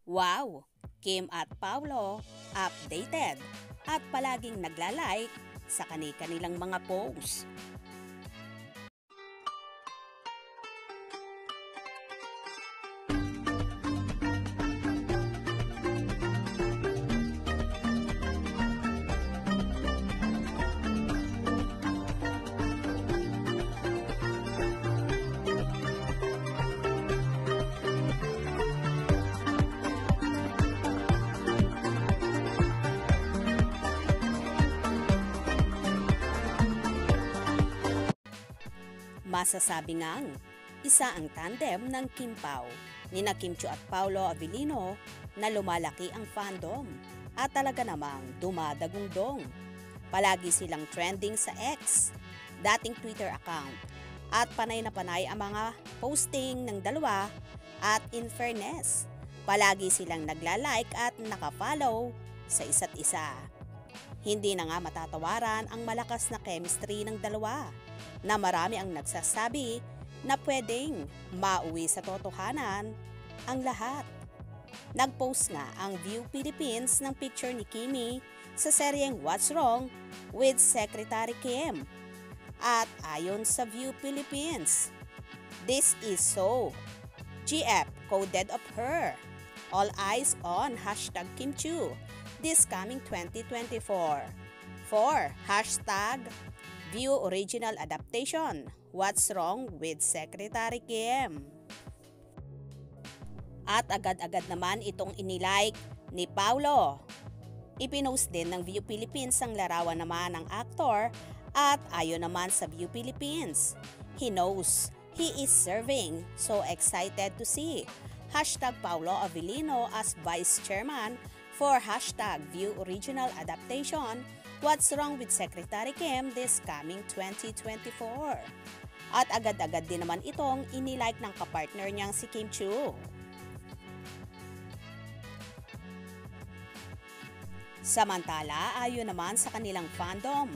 Wow! Kim at Paolo updated at palaging nagla-like sa kani-kanilang mga posts. Masasabi ngang isa ang tandem ng Kim Pao nina Kim Chiu at Paolo Avellino na lumalaki ang fandom at talaga namang dumadagundong. Palagi silang trending sa X, dating Twitter account, at panay na panay ang mga posting ng dalawa at in fairness, palagi silang nagla-like at nakafollow sa isa't isa. Hindi na nga matatawaran ang malakas na chemistry ng dalawa na marami ang nagsasabi na pwedeng mauwi sa totohanan ang lahat. Nag-post nga ang View Philippines ng picture ni Kimi sa seryeng What's Wrong with Secretary Kim. At ayon sa View Philippines, "This is so GF coded of her. All eyes on #KimChiu this coming 2024. For #View Original Adaptation, What's Wrong with Secretary Kim." At agad-agad naman itong inilike ni Paolo. Ipinost din ng View Philippines ang larawan naman ng aktor at ayon naman sa View Philippines, "He knows he is serving, so excited to see #Paolo Avellino as Vice Chairman for #View Original Adaptation, What's Wrong with Secretary Kim this coming 2024. At agad-agad din naman itong inilike ng kapartner niyang si Kim Chiu. Samantala, ayon naman sa kanilang fandom,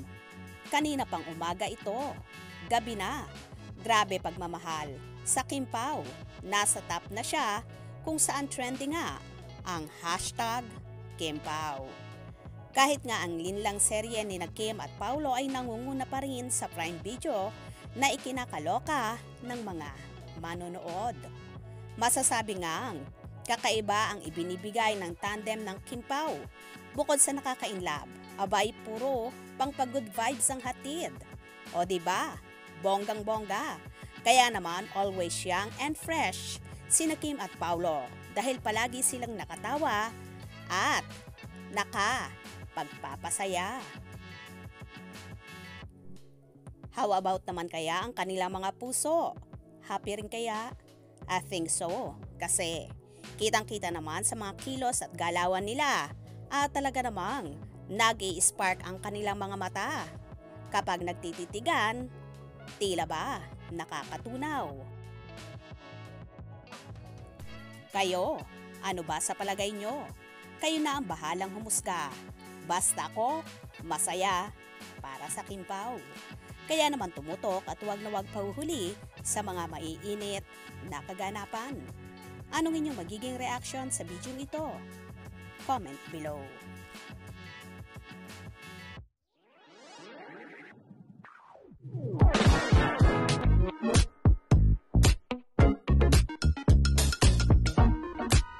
kanina pang umaga ito, gabi na, grabe pagmamahal sa Kim Pao. Nasa top na siya kung saan trending nga ang #KimPao. Kahit nga ang linlang serye ni na Kim at Paolo ay nangunguna pa rin sa Prime Video na ikinakaloka ng mga manonood. Masasabi ngang kakaiba ang ibinibigay ng tandem ng Kim Pao. Bukod sa nakaka-inlove, abay puro pang-good vibes ang hatid. O diba? Bonggang-bongga. Kaya naman always young and fresh sina Kim at Paolo dahil palagi silang nakatawa at pagpapasaya. How about naman kaya ang kanilang mga puso? Happy rin kaya? I think so. Kasi kitang-kita naman sa mga kilos at galawan nila at talaga namang nag-i-spark ang kanilang mga mata. Kapag nagtititigan, tila ba nakakatunaw? Kayo, ano ba sa palagay nyo? Kayo na ang bahalang humusga. Basta ako, masaya para sa Kim Pao. Kaya naman tumutok at huwag na huwag pahuhuli sa mga maiinit na kaganapan. Anong inyong magiging reaction sa video ito? Comment below.